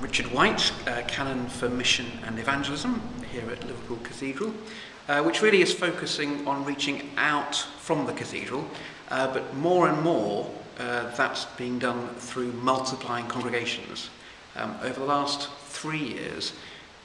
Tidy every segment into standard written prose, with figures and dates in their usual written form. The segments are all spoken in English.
Richard White, Canon for Mission and Evangelism here at Liverpool Cathedral, which really is focusing on reaching out from the cathedral, but more and more that's being done through multiplying congregations. Over the last 3 years,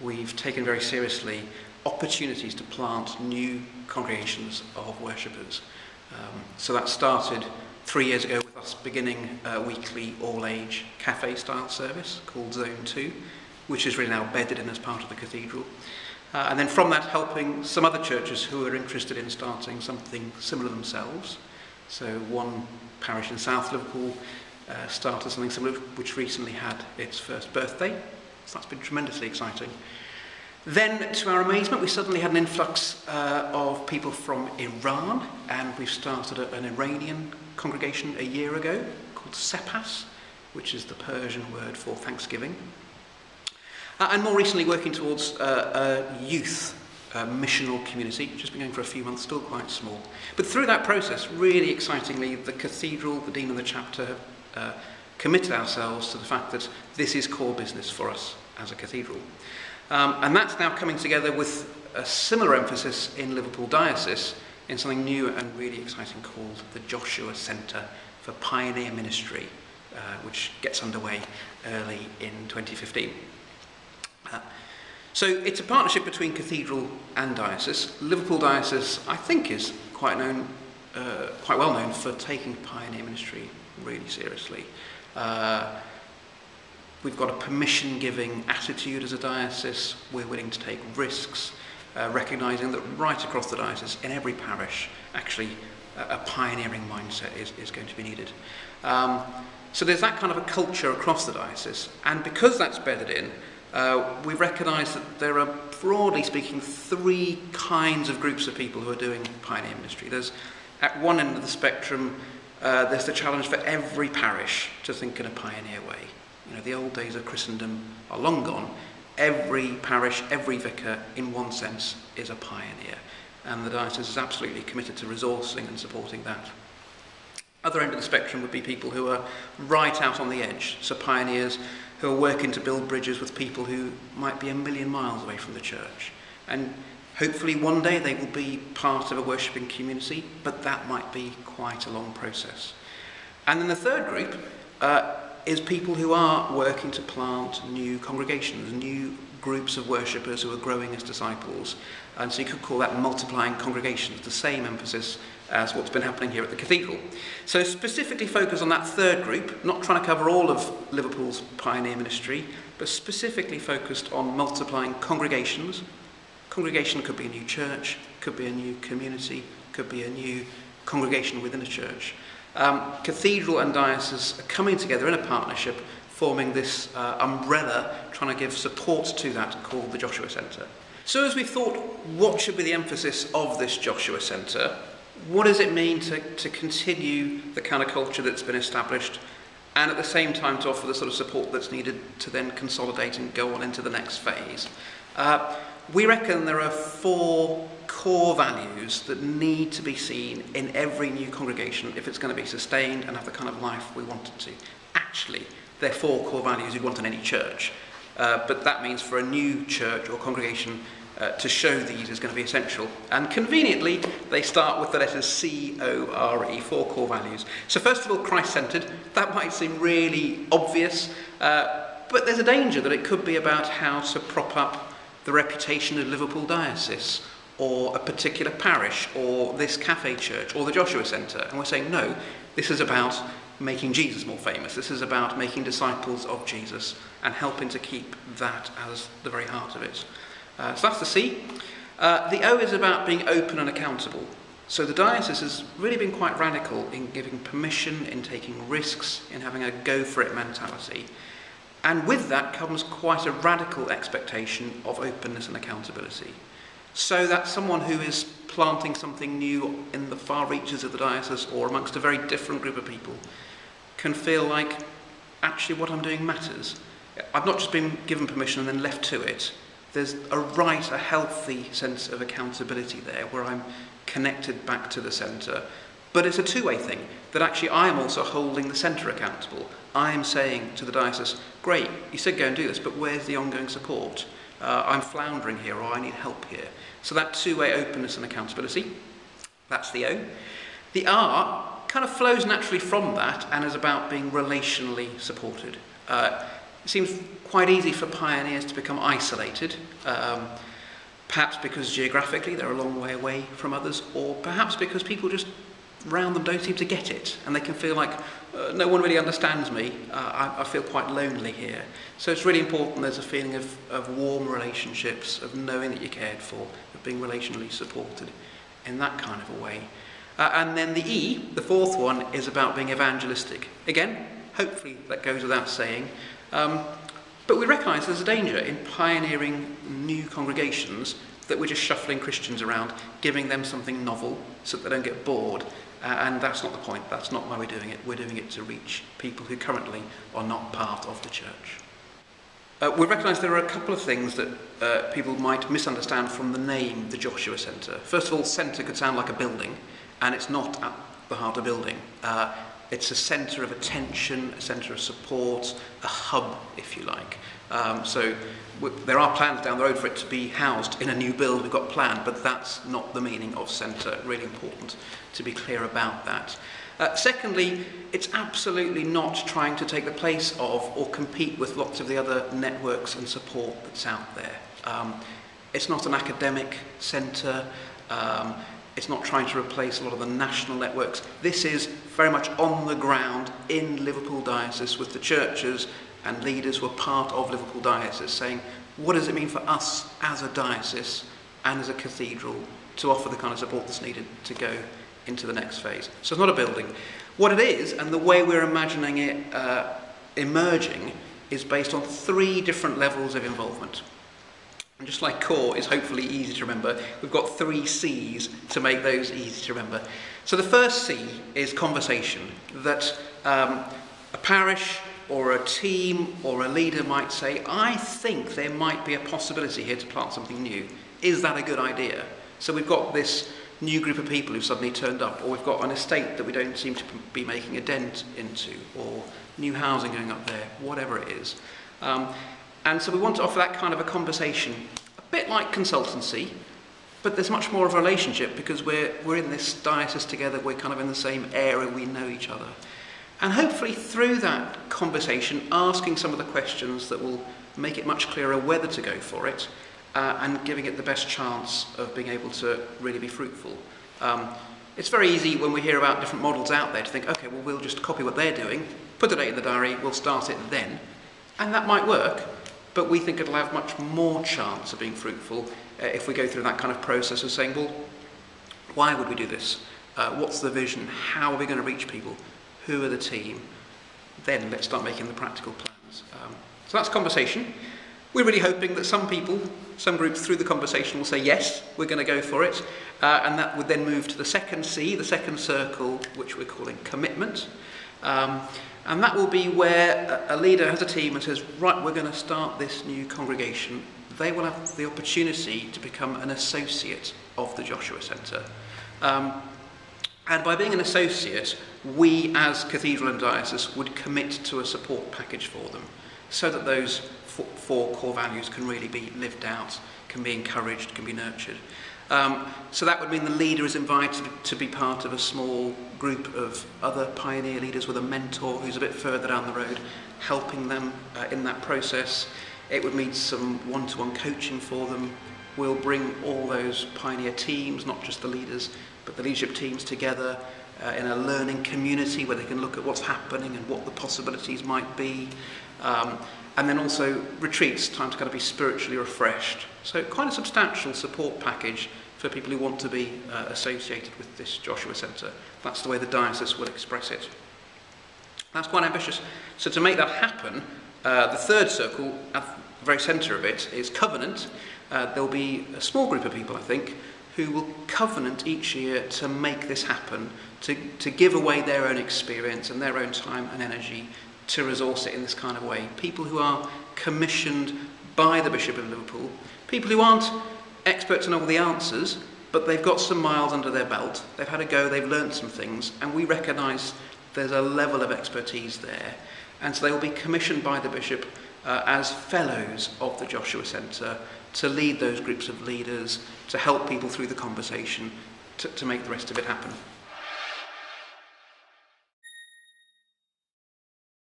we've taken very seriously opportunities to plant new congregations of worshippers. So that started 3 years ago with us beginning a weekly all-age cafe-style service called Zone 2, which is really now bedded in as part of the cathedral. And then from that, helping some other churches who are interested in starting something similar themselves. So one parish in South Liverpool started something similar, which recently had its first birthday. So that's been tremendously exciting. Then, to our amazement, we suddenly had an influx of people from Iran, and we've started an Iranian congregation a year ago called Sepas, which is the Persian word for Thanksgiving. And more recently, working towards a youth missional community, which has been going for a few months, still quite small. But through that process, really excitingly, the cathedral, the dean and the chapter have committed ourselves to the fact that this is core business for us as a cathedral. And that's now coming together with a similar emphasis in Liverpool diocese in something new and really exciting called the Joshua Centre for Pioneer Ministry, which gets underway early in 2015. So it's a partnership between cathedral and diocese. Liverpool diocese, I think, is quite well known for taking pioneer ministry really seriously. We've got a permission-giving attitude as a diocese. We're willing to take risks, recognising that right across the diocese, in every parish, actually a pioneering mindset is going to be needed. So there's that kind of a culture across the diocese, and because that's bedded in, we recognise that there are, broadly speaking, 3 kinds of groups of people who are doing pioneer ministry. There's, at one end of the spectrum, there's the challenge for every parish to think in a pioneer way. You know, the old days of Christendom are long gone. Every parish, every vicar, in one sense, is a pioneer. And the diocese is absolutely committed to resourcing and supporting that. Other end of the spectrum would be people who are right out on the edge. So pioneers who are working to build bridges with people who might be a million miles away from the church. And hopefully one day they will be part of a worshipping community, but that might be quite a long process. And then the third group is people who are working to plant new congregations, new groups of worshippers who are growing as disciples. And so you could call that multiplying congregations, the same emphasis as what's been happening here at the cathedral. So specifically focus on that third group, not trying to cover all of Liverpool's pioneer ministry, but specifically focused on multiplying congregations. Congregation could be a new church, could be a new community, could be a new congregation within a church. Cathedral and diocese are coming together in a partnership, forming this umbrella, trying to give support to that, called the Joshua Centre. So as we've thought, what should be the emphasis of this Joshua Centre? What does it mean to continue the kind of culture that's been established, and at the same time to offer the sort of support that's needed to then consolidate and go on into the next phase? We reckon there are 4 core values that need to be seen in every new congregation if it's going to be sustained and have the kind of life we want it to. Actually, they're 4 core values you'd want in any church, but that means for a new church or congregation to show these is going to be essential. And conveniently, they start with the letters C-O-R-E, 4 core values. So first of all, Christ-centred. That might seem really obvious, but there's a danger that it could be about how to prop up the reputation of Liverpool diocese, or a particular parish, or this cafe church, or the Joshua Centre. And we're saying, no, this is about making Jesus more famous. This is about making disciples of Jesus and helping to keep that as the very heart of it. So that's the C. The O is about being open and accountable. So the diocese has really been quite radical in giving permission, in taking risks, in having a go-for-it mentality. And with that comes quite a radical expectation of openness and accountability. So that someone who is planting something new in the far reaches of the diocese or amongst a very different group of people can feel like, actually what I'm doing matters. I've not just been given permission and then left to it. There's a healthy sense of accountability there where I'm connected back to the centre, But it's a two-way thing, that actually I am also holding the centre accountable. I am saying to the diocese, great, you said go and do this, but where's the ongoing support? I'm floundering here, or I need help here. So that two-way openness and accountability, that's the O. The R kind of flows naturally from that and is about being relationally supported. It seems quite easy for pioneers to become isolated, perhaps because geographically they're a long way away from others, or perhaps because people just around them don't seem to get it, and they can feel like no one really understands me. I feel quite lonely here. So it's really important there's a feeling of warm relationships, of knowing that you're cared for, of being relationally supported in that kind of a way. And then the E, the fourth one, is about being evangelistic. Again, hopefully that goes without saying. But we recognise there's a danger in pioneering new congregations that we're just shuffling Christians around, giving them something novel so that they don't get bored. And that's not the point. That's not why we're doing it. We're doing it to reach people who currently are not part of the church. We recognise there are a couple of things that people might misunderstand from the name, the Joshua Centre. First of all, centre could sound like a building, and it's not at the heart of a building. It's a centre of attention, a centre of support, a hub, if you like. So there are plans down the road for it to be housed in a new build we've got planned, but that's not the meaning of centre. Really important to be clear about that. Secondly, it's absolutely not trying to take the place of or compete with lots of the other networks and support that's out there. It's not an academic centre. It's not trying to replace a lot of the national networks. This is very much on the ground in Liverpool Diocese with the churches and leaders who are part of Liverpool Diocese, saying, what does it mean for us as a diocese and as a cathedral to offer the kind of support that's needed to go into the next phase? So it's not a building. What it is, and the way we're imagining it emerging, is based on 3 different levels of involvement. And just like core is hopefully easy to remember, we've got 3 C's to make those easy to remember. So the first C is conversation, that a parish or a team or a leader might say, I think there might be a possibility here to plant something new. Is that a good idea? So we've got this new group of people who've suddenly turned up, or we've got an estate that we don't seem to be making a dent into, or new housing going up there, whatever it is. And so we want to offer that kind of a conversation, a bit like consultancy, but there's much more of a relationship because we're in this diocese together, we're kind of in the same area, we know each other. And hopefully through that conversation, asking some of the questions that will make it much clearer whether to go for it, and giving it the best chance of being able to really be fruitful. It's very easy when we hear about different models out there to think, okay, well, we'll just copy what they're doing, put a date in the diary, we'll start it then. And that might work, but we think it'll have much more chance of being fruitful if we go through that kind of process of saying, well, why would we do this? What's the vision? How are we going to reach people? Who are the team? Then let's start making the practical plans. So that's conversation. We're really hoping that some people, some groups through the conversation will say, yes, we're going to go for it. And that would then move to the second C, the second circle, which we're calling commitment. And that will be where a leader has a team and says, right, we're going to start this new congregation. They will have the opportunity to become an associate of the Joshua Centre. And by being an associate, we as Cathedral and Diocese would commit to a support package for them so that those 4 core values can really be lived out, can be encouraged, can be nurtured. So that would mean the leader is invited to be part of a small group of other pioneer leaders with a mentor who's a bit further down the road, helping them in that process. It would mean some one-to-one coaching for them. We'll bring all those pioneer teams, not just the leaders, but the leadership teams together in a learning community where they can look at what's happening and what the possibilities might be. And then also retreats, time to kind of be spiritually refreshed. So quite a substantial support package for people who want to be associated with this Joshua Centre. That's the way the diocese will express it. That's quite ambitious. So to make that happen, the third circle, at the very centre of it, is covenant. There'll be a small group of people, I think, who will covenant each year to make this happen, to give away their own experience and their own time and energy to resource it in this kind of way. People who are commissioned by the Bishop of Liverpool, people who aren't experts and know all the answers, but they've got some miles under their belt. They've had a go, they've learned some things, and we recognise there's a level of expertise there. And so they will be commissioned by the bishop as fellows of the Joshua Centre to lead those groups of leaders, to help people through the conversation, to make the rest of it happen.